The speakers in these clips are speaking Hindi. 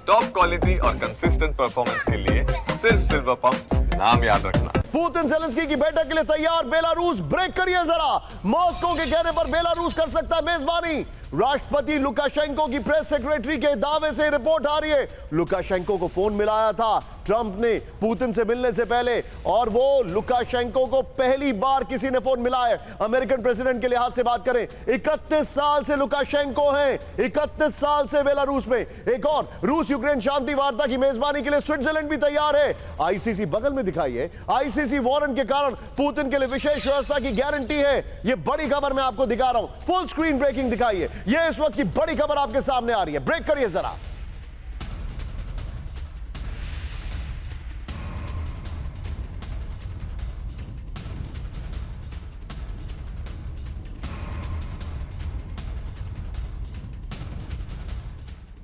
टॉप क्वालिटी और कंसिस्टेंट परफॉर्मेंस के लिए सिर्फ सिल्वर पंप नाम याद रखना। पुतिन ज़ेलेंस्की की बैठक के लिए तैयार, बेलारूस ब्रेक करिए जरा। मॉस्को के कहने पर बेलारूस कर सकता है मेजबानी। राष्ट्रपति लुकाशेंको की प्रेस सेक्रेटरी के दावे से रिपोर्ट आ रही है, लुकाशेंको को फोन मिलाया था ट्रंप ने पुतिन से मिलने से पहले, और वो लुकाशेंको को पहली बार किसी ने फोन मिलाया है। अमेरिकन प्रेसिडेंट के लिहाज से बात करें, 31 साल से लुकाशेंको हैं, 31 साल से बेलारूस में। एक और, रूस यूक्रेन शांति वार्ता की मेजबानी के लिए स्विट्जरलैंड भी तैयार है। आईसीसी बगल में दिखाई है, आईसीसी वारंट के कारण पुतिन के लिए विशेष व्यवस्था की गारंटी है। यह बड़ी खबर मैं आपको दिखा रहा हूं, फुल स्क्रीन ब्रेकिंग दिखाई है। यह इस वक्त की बड़ी खबर आपके सामने आ रही है, ब्रेक करिए जरा।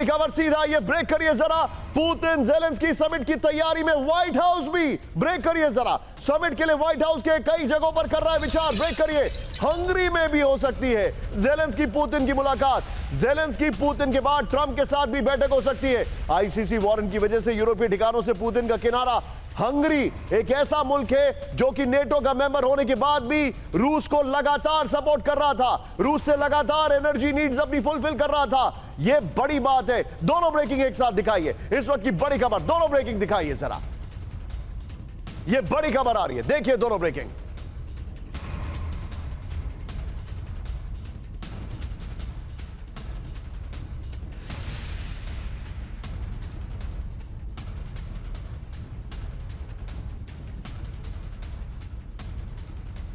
खबर सीधा, ये ब्रेक करिए जरा। पुतिन ज़ेलेंस्की समिट की तैयारी में व्हाइट हाउस भी, ब्रेक करिए जरा। समिट के लिए व्हाइट हाउस के कई जगहों पर कर रहा है विचार, ब्रेक करिए। हंगरी में भी हो सकती है ज़ेलेंस्की पुतिन की मुलाकात। ज़ेलेंस्की पुतिन के बाद ट्रंप के साथ भी बैठक हो सकती है। आईसीसी वारंट की वजह से यूरोपीय ठिकानों से पुतिन का किनारा। हंगरी एक ऐसा मुल्क है जो कि नेटो का मेंबर होने के बाद भी रूस को लगातार सपोर्ट कर रहा था, रूस से लगातार एनर्जी नीड्स अपनी फुलफिल कर रहा था। यह बड़ी बात है। दोनों ब्रेकिंग एक साथ दिखाइए, इस वक्त की बड़ी खबर, दोनों ब्रेकिंग दिखाइए जरा। यह बड़ी खबर आ रही है, देखिए दोनों ब्रेकिंग।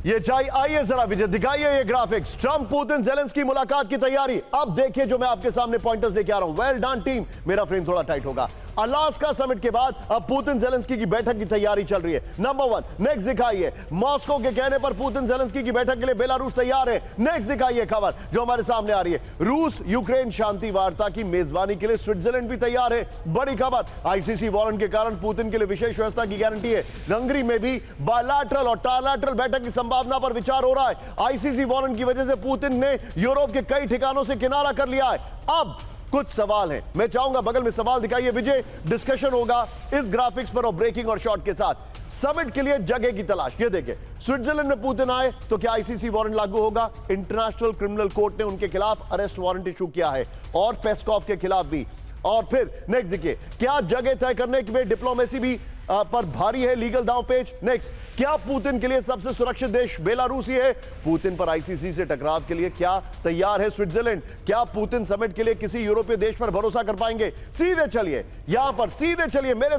ये चाहिए, आइए जरा विजय दिखाइए ये ग्राफिक्स। ट्रंप पुतिन ज़ेलेंस्की मुलाकात की तैयारी। अब देखिए जो मैं आपके सामने पॉइंटर्स लेके आ रहा हूं। वेल डन टीम, मेरा फ्रेम थोड़ा टाइट होगा। अलास्का समिट के बाद अब पुतिन ज़ेलेंस्की की बैठक की तैयारी चल रही है। नंबर 1, नेक्स्ट दिखाइए। मॉस्को के कहने पर पुतिन ज़ेलेंस्की की बैठक के लिए बेलारूस तैयार है। नेक्स्ट दिखाइए खबर जो हमारे सामने आ रही है, रूस यूक्रेन शांति वार्ता की मेजबानी के लिए स्विट्जरलैंड भी तैयार है। बड़ी खबर, आईसीसी वारंट के कारण पुतिन के लिए विशेष व्यवस्था की गारंटी है। हंगरी में भी बायलैटरल और ट्रायलैटरल बैठक की संभावना पर विचार हो रहा है। आईसीसी वारंट की वजह से पुतिन ने यूरोप के कई ठिकानों से किनारा कर लिया है। अब कुछ सवाल हैं, मैं चाहूंगा बगल में सवाल दिखाइए विजय, डिस्कशन होगा इस ग्राफिक्स पर और ब्रेकिंग और शॉट के साथ। समिट के लिए जगह की तलाश, ये देखिए स्विट्जरलैंड में पुतिन आए तो क्या आईसीसी वारंट लागू होगा? इंटरनेशनल क्रिमिनल कोर्ट ने उनके खिलाफ अरेस्ट वारंट इशू किया है और पेस्कॉव के खिलाफ भी। और फिर नेक्स्ट देखिए, क्या जगह तय करने में डिप्लोमेसी भी पर भारी है, लीगल दांव पेच। नेक्स्ट, क्या पुतिन के लिए सबसे सुरक्षित देश बेलारूस ही है? पुतिन पर आईसीसी से टकराव के लिए क्या तैयार है स्विट्जरलैंड? क्या पुतिन समिट के लिए किसी यूरोपीय देश पर भरोसा कर पाएंगे? सीधे चलिए यहां पर, सीधे चलिए मेरे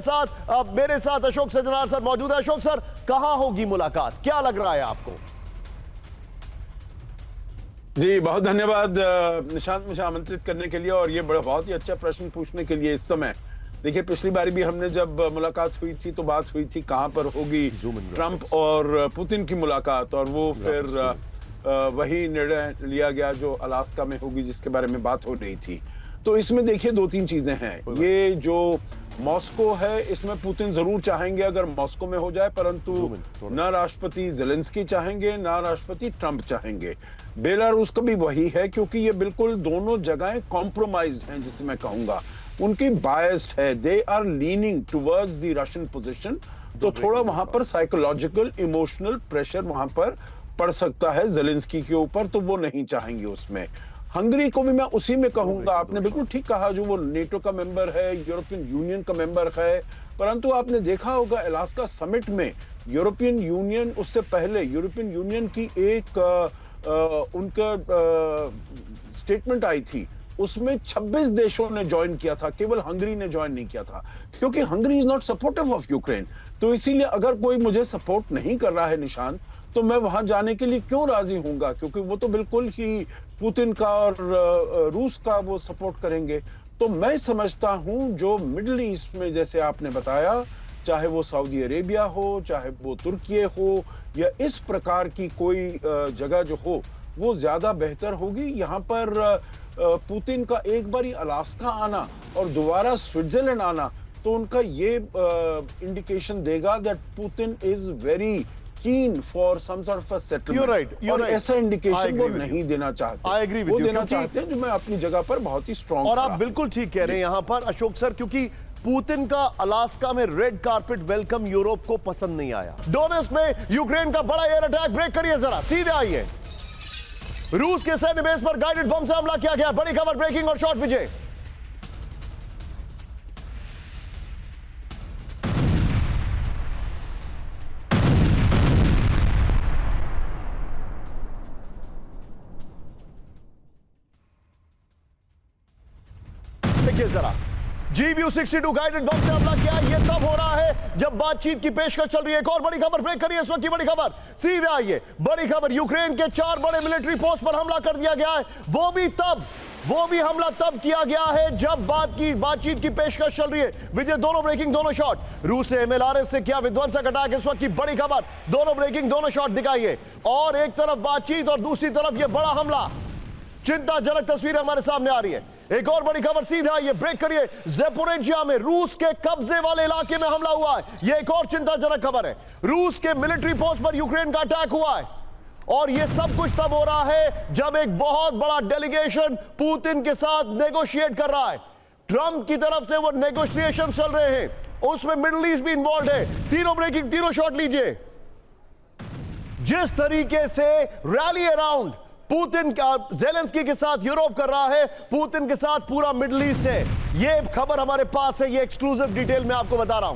साथ अशोक सजनार सर मौजूद है। अशोक सर, कहां होगी मुलाकात, क्या लग रहा है आपको? जी बहुत धन्यवाद निशांत, मुझे आमंत्रित करने के लिए और ये बहुत ही अच्छा प्रश्न पूछने के लिए इस समय। देखिए पिछली बारी भी हमने जब मुलाकात हुई थी तो बात हुई थी कहां पर होगी ट्रंप और पुतिन की मुलाकात, और वो फिर वही निर्णय लिया गया जो अलास्का में होगी जिसके बारे में बात हो रही थी। तो इसमें देखिए 2-3 चीजें हैं। ये जो मॉस्को है इसमें पुतिन जरूर चाहेंगे अगर मॉस्को में हो जाए, परंतु ना राष्ट्रपति ज़ेलेंस्की चाहेंगे ना राष्ट्रपति ट्रंप चाहेंगे। बेलारूस का भी वही है, क्योंकि ये बिल्कुल दोनों जगहें कॉम्प्रोमाइज्ड हैं जिसे मैं कहूंगा, उनकी बायस्ड है, they are leaning towards the Russian position. तो थोड़ा वहां पर साइकोलॉजिकल इमोशनल प्रेशर वहां पर पड़ सकता है ज़ेलेंस्की के ऊपर, तो वो नहीं चाहेंगे उसमें। हंगरी को भी मैं उसी में कहूंगा, आपने बिल्कुल ठीक कहा, जो वो नेटो का मेंबर है, यूरोपियन यूनियन का मेंबर है, परंतु आपने देखा होगा अलास्का समिट में यूरोपियन यूनियन, उससे पहले यूरोपियन यूनियन की एक उनका स्टेटमेंट आई थी, उसमें 26 देशों ने ज्वाइन किया था, केवल हंगरी ने ज्वाइन नहीं किया था, क्योंकि Hungary is not supportive of Ukraine. तो इसीलिए अगर कोई मुझे सपोर्ट नहीं कर रहा है निशांत, तो मैं वहां जाने के लिए क्यों राजी हूंगा, क्योंकि वो तो बिल्कुल ही पुतिन का और रूस का वो सपोर्ट करेंगे। तो मैं समझता हूं जो मिडिल ईस्ट में जैसे आपने बताया, चाहे वो सऊदी अरेबिया हो, चाहे वो तुर्की हो, या इस प्रकार की कोई जगह जो हो, वो ज्यादा बेहतर होगी। यहाँ पर पुतिन का एक बारी अलास्का आना और दोबारा स्विट्जरलैंड आना, तो उनका ये इंडिकेशन देगा that Putin is very keen for some sort of a settlement. You're right, you're और right. ऐसा I इंडिकेशन agree वो with नहीं देना चाहते। I agree with वो you, देना क्योंकि- चाहते हैं जो मैं अपनी जगह पर बहुत ही स्ट्रॉन्ग। और आप बिल्कुल ठीक कह रहे हैं यहां पर अशोक सर, क्योंकि पुतिन का अलास्का में रेड कारपेट वेलकम यूरोप को पसंद नहीं आया। डोनेट्स्क में यूक्रेन का बड़ा एयर अटैक, ब्रेक करिए जरा, सीधे आइए। रूस के सैन्य बेस पर गाइडेड बम से हमला किया गया, बड़ी खबर, ब्रेकिंग और शॉर्ट विजय। देखिए जरा, GBU-62 गाइडेड बम से हमला किया। यह तब हो रहा है जब बातचीत की पेशकश चल रही है। एक और बड़ी खबर, ब्रेक करिए इस वक्त की बड़ी खबर, सीधे आइए। बड़ी खबर, यूक्रेन के 4 बड़े मिलिट्री पोस्ट पर हमला कर दिया गया है। वो भी हमला तब किया गया है जब बातचीत की पेशकश चल रही है। विजय, दोनों ब्रेकिंग, दोनों शॉट। रूस ने MLRS से किया विध्वंसक अटैक, इस वक्त की बड़ी खबर, दोनों ब्रेकिंग, दोनों शॉट दिखाइए। और एक तरफ बातचीत और दूसरी तरफ यह बड़ा हमला, चिंताजनक तस्वीरें हमारे सामने आ रही है। एक और बड़ी खबर, सीधे आइए, ब्रेक करिए। ज़ेपोरिज़िया में रूस के कब्जे वाले इलाके में हमला हुआ है। यह एक और चिंताजनक खबर है। रूस के मिलिट्री पोस्ट पर यूक्रेन का अटैक हुआ है। और यह सब कुछ तब हो रहा है जब एक बहुत बड़ा डेलीगेशन पुतिन के साथ नेगोशिएट कर रहा है। ट्रंप की तरफ से वो नेगोशिएशन चल रहे हैं, उसमें मिडिल ईस्ट भी इन्वॉल्व है। तीनों ब्रेकिंग, तीनों शॉट लीजिए। जिस तरीके से रैली अराउंड पुतिन का ज़ेलेंस्की के साथ यूरोप कर रहा है, पुतिन के साथ पूरा मिडिल ईस्ट है। यह खबर हमारे पास है, यह एक्सक्लूसिव डिटेल में आपको बता रहा हूं।